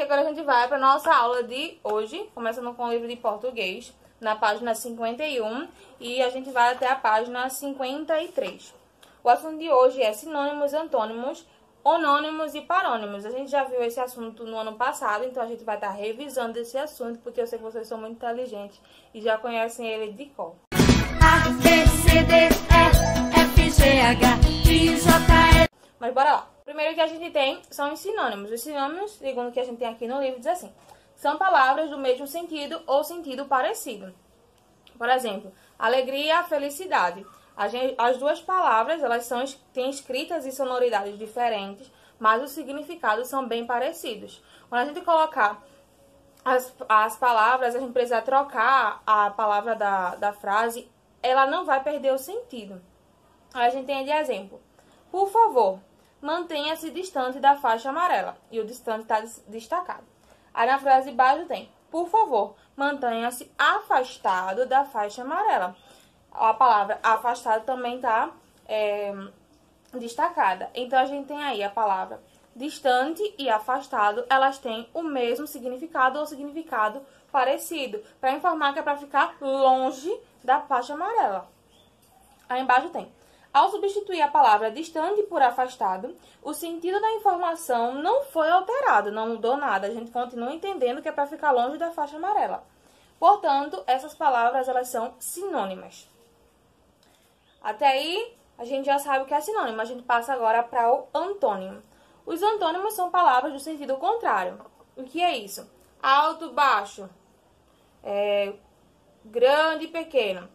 agora a gente vai para nossa aula de hoje, começando com o livro de português, na página 51, e a gente vai até a página 53. O assunto de hoje é sinônimos, antônimos, onônimos e parônimos. A gente já viu esse assunto no ano passado, então a gente vai estar revisando esse assunto, porque eu sei que vocês são muito inteligentes e já conhecem ele de cor. A, B, C, D, E, F, G, H, I, J, L. Mas bora lá. O primeiro que a gente tem são os sinônimos. Os sinônimos, segundo o que a gente tem aqui no livro, diz assim: são palavras do mesmo sentido ou sentido parecido. Por exemplo, alegria, felicidade. As duas palavras, têm escritas e sonoridades diferentes, mas os significados são bem parecidos. Quando a gente colocar as palavras, a gente precisa trocar a palavra da frase, ela não vai perder o sentido. Aí a gente tem de exemplo: por favor, mantenha-se distante da faixa amarela. E o distante está destacado. Aí na frase de baixo tem: por favor, mantenha-se afastado da faixa amarela. A palavra afastado também está destacada. Então, a gente tem aí a palavra distante e afastado. Elas têm o mesmo significado ou significado parecido, para informar que é para ficar longe da faixa amarela. Aí embaixo tem: ao substituir a palavra distante por afastado, o sentido da informação não foi alterado, não mudou nada. A gente continua entendendo que é para ficar longe da faixa amarela. Portanto, essas palavras, elas são sinônimas. Até aí, a gente já sabe o que é sinônimo. A gente passa agora para o antônimo. Os antônimos são palavras do sentido contrário. O que é isso? Alto, baixo, grande e pequeno.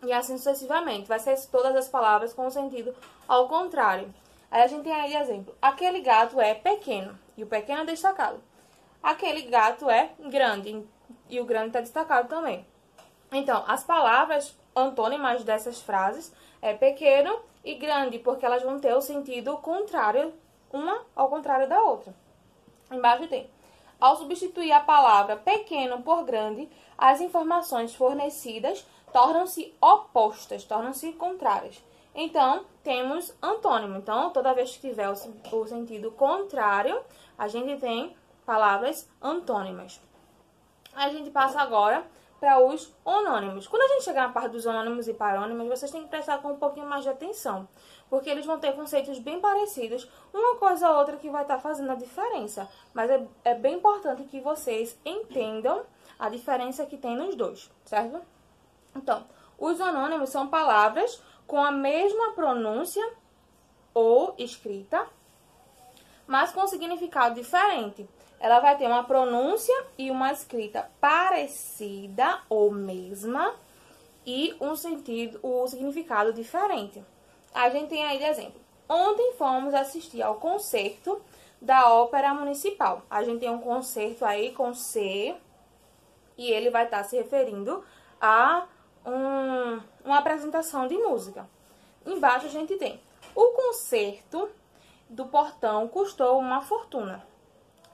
E assim sucessivamente. Vai ser todas as palavras com o sentido ao contrário. Aí a gente tem aí exemplo: aquele gato é pequeno. E o pequeno é destacado. Aquele gato é grande. E o grande está destacado também. Então, as palavras antônimas dessas frases é pequeno e grande, porque elas vão ter o sentido contrário, uma ao contrário da outra. Embaixo tem: ao substituir a palavra pequeno por grande, as informações fornecidas tornam-se opostas, tornam-se contrárias. Então, temos antônimo. Então, toda vez que tiver o sentido contrário, a gente tem palavras antônimas. A gente passa agora para os onônimos. Quando a gente chegar na parte dos onônimos e parônimos, vocês têm que prestar com um pouquinho mais de atenção, porque eles vão ter conceitos bem parecidos, uma coisa ou outra que vai estar fazendo a diferença. Mas é bem importante que vocês entendam a diferença que tem nos dois, certo? Então, os onônimos são palavras com a mesma pronúncia ou escrita, mas com significado diferente. Ela vai ter uma pronúncia e uma escrita parecida ou mesma e o significado diferente. A gente tem aí de exemplo: ontem fomos assistir ao concerto da Ópera Municipal. A gente tem um concerto aí com C e ele vai estar se referindo a uma apresentação de música. Embaixo a gente tem: o concerto do portão custou uma fortuna.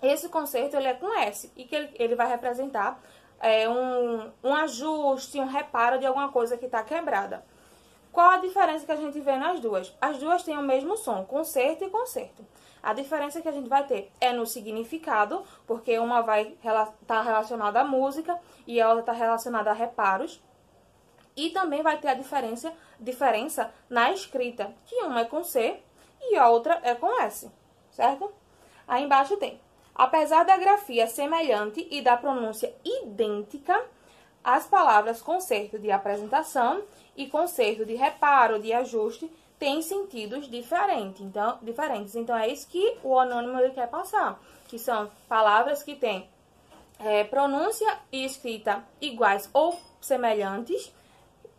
Esse concerto ele é com S e que ele vai representar um ajuste, um reparo de alguma coisa que está quebrada. Qual a diferença que a gente vê nas duas? As duas têm o mesmo som, concerto e concerto. A diferença que a gente vai ter é no significado, porque uma vai estar relacionada à música e a outra está relacionada a reparos. E também vai ter a diferença na escrita, que uma é com C e a outra é com S, certo? Aí embaixo tem: apesar da grafia semelhante e da pronúncia idêntica, as palavras concerto de apresentação e concerto de reparo, de ajuste, têm sentidos diferentes. Então, é isso que o onônimo ele quer passar, que são palavras que têm pronúncia e escrita iguais ou semelhantes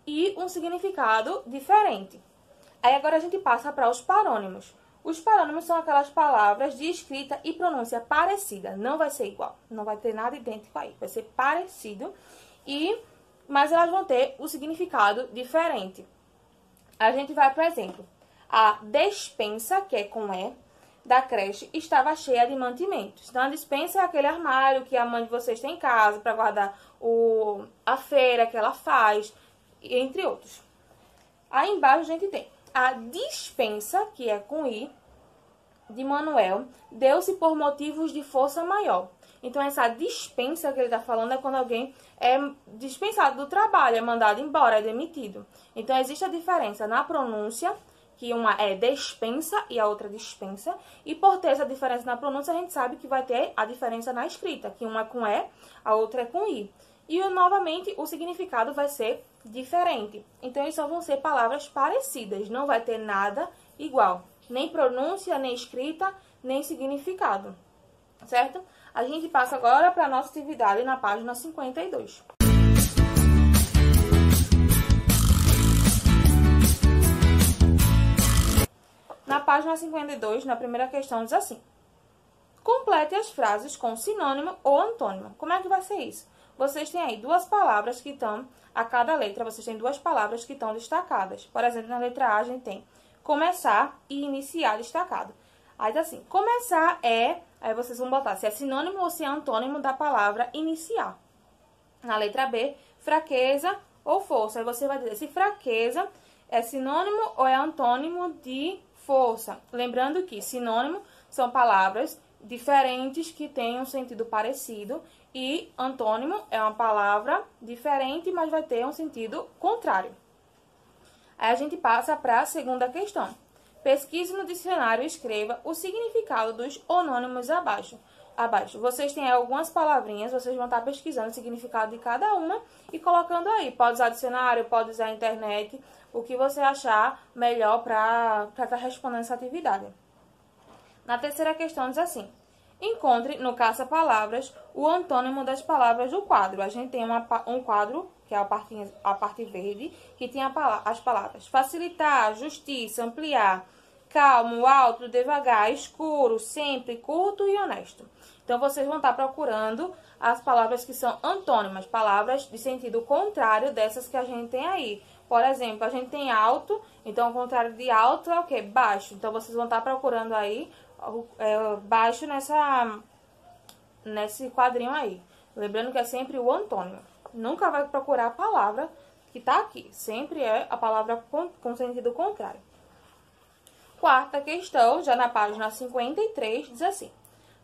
e um significado diferente. Aí agora a gente passa para os parônimos. Os parônimos são aquelas palavras de escrita e pronúncia parecida. Não vai ser igual, não vai ter nada idêntico aí. Vai ser parecido, mas elas vão ter o significado diferente. A gente vai, por exemplo: a despensa, que é com E, da creche estava cheia de mantimentos. Então, a despensa é aquele armário que a mãe de vocês tem em casa para guardar a feira que ela faz, entre outros. Aí embaixo a gente tem: a dispensa, que é com I, de Manuel, deu-se por motivos de força maior. Então, essa dispensa que ele está falando é quando alguém é dispensado do trabalho, é mandado embora, é demitido. Então, existe a diferença na pronúncia, que uma é despensa e a outra dispensa. E por ter essa diferença na pronúncia, a gente sabe que vai ter a diferença na escrita, que uma é com E, a outra é com I. E, novamente, o significado vai ser diferente. Então, isso só vão ser palavras parecidas, não vai ter nada igual. Nem pronúncia, nem escrita, nem significado. Certo? A gente passa agora para a nossa atividade na página 52. Na página 52, na primeira questão, diz assim: complete as frases com sinônimo ou antônimo. Como é que vai ser isso? Vocês têm aí duas palavras que estão, a cada letra, vocês têm duas palavras que estão destacadas. Por exemplo, na letra A, a gente tem começar e iniciar destacado. Aí, diz assim, começar é... Aí vocês vão botar se é sinônimo ou se é antônimo da palavra iniciar. Na letra B, fraqueza ou força. Aí você vai dizer se fraqueza é sinônimo ou é antônimo de força. Lembrando que sinônimo são palavras diferentes que têm um sentido parecido e antônimo é uma palavra diferente, mas vai ter um sentido contrário. Aí a gente passa para a segunda questão. Pesquise no dicionário e escreva o significado dos onônimos abaixo. Vocês têm algumas palavrinhas, vocês vão estar pesquisando o significado de cada uma e colocando aí. Pode usar dicionário, pode usar a internet, o que você achar melhor para estar respondendo essa atividade. Na terceira questão diz assim: encontre no caça-palavras o antônimo das palavras do quadro. A gente tem um quadro, que é a parte verde, que tem as palavras facilitar, justiça, ampliar, calmo, alto, devagar, escuro, sempre, curto e honesto. Então, vocês vão estar procurando as palavras que são antônimas, palavras de sentido contrário dessas que a gente tem aí. Por exemplo, a gente tem alto, então o contrário de alto é o quê? Baixo. Então, vocês vão estar procurando aí baixo nesse quadrinho aí. Lembrando que é sempre o antônimo. Nunca vai procurar a palavra que está aqui. Sempre é a palavra com sentido contrário. Quarta questão, já na página 53, diz assim: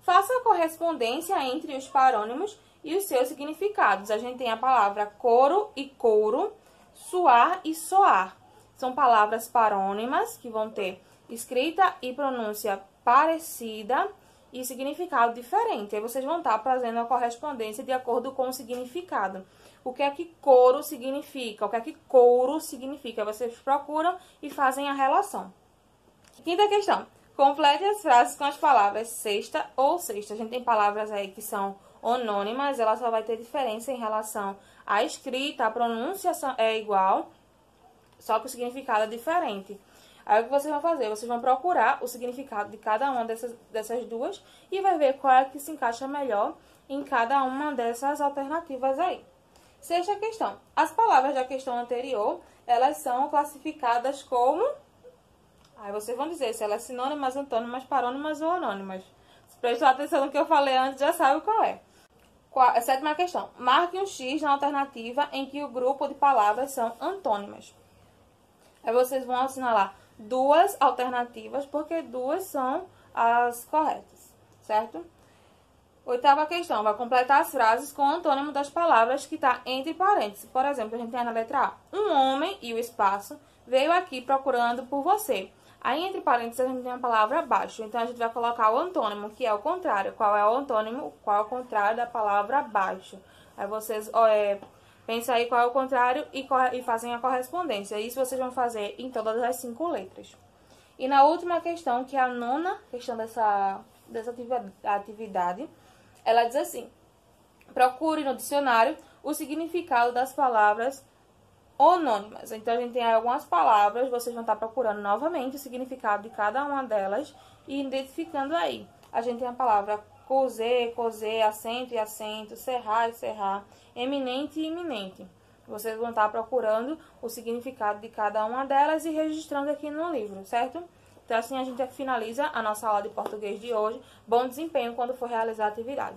faça a correspondência entre os parônimos e os seus significados. A gente tem a palavra coro e couro, suar e soar. São palavras parônimas que vão ter escrita e pronúncia parecida e significado diferente. Aí vocês vão estar fazendo a correspondência de acordo com o significado. O que é que coro significa? O que é que couro significa? Vocês procuram e fazem a relação. Quinta questão. Complete as frases com as palavras sexta ou sexta. A gente tem palavras aí que são onônimas, ela só vai ter diferença em relação à escrita, a pronúncia é igual, só que o significado é diferente. Aí o que vocês vão fazer? Vocês vão procurar o significado de cada uma dessas duas e vai ver qual é que se encaixa melhor em cada uma dessas alternativas aí. Sexta questão. As palavras da questão anterior, elas são classificadas como... Aí vocês vão dizer se elas são sinônimas, antônimas, parônimas ou anônimas. Se prestar atenção no que eu falei antes, já sabe qual é. Sétima questão. Marque um X na alternativa em que o grupo de palavras são antônimas. Aí vocês vão assinalar duas alternativas, porque duas são as corretas, certo? Oitava questão. Vai completar as frases com o antônimo das palavras que está entre parênteses. Por exemplo, a gente tem na letra A: um homem e o espaço veio aqui procurando por você. Aí, entre parênteses, a gente tem a palavra baixo. Então, a gente vai colocar o antônimo, que é o contrário. Qual é o antônimo? Qual é o contrário da palavra baixo? Aí, vocês pensam aí qual é o contrário e fazem a correspondência. Isso vocês vão fazer em todas as 5 letras. E na última questão, que é a nona questão dessa atividade, ela diz assim: procure no dicionário o significado das palavras onônimas. Então, a gente tem algumas palavras, vocês vão estar procurando novamente o significado de cada uma delas e identificando aí. A gente tem a palavra cozer, cozer, assento e assento, serrar e serrar, eminente e iminente. Vocês vão estar procurando o significado de cada uma delas e registrando aqui no livro, certo? Então, assim a gente finaliza a nossa aula de português de hoje. Bom desempenho quando for realizar a atividade.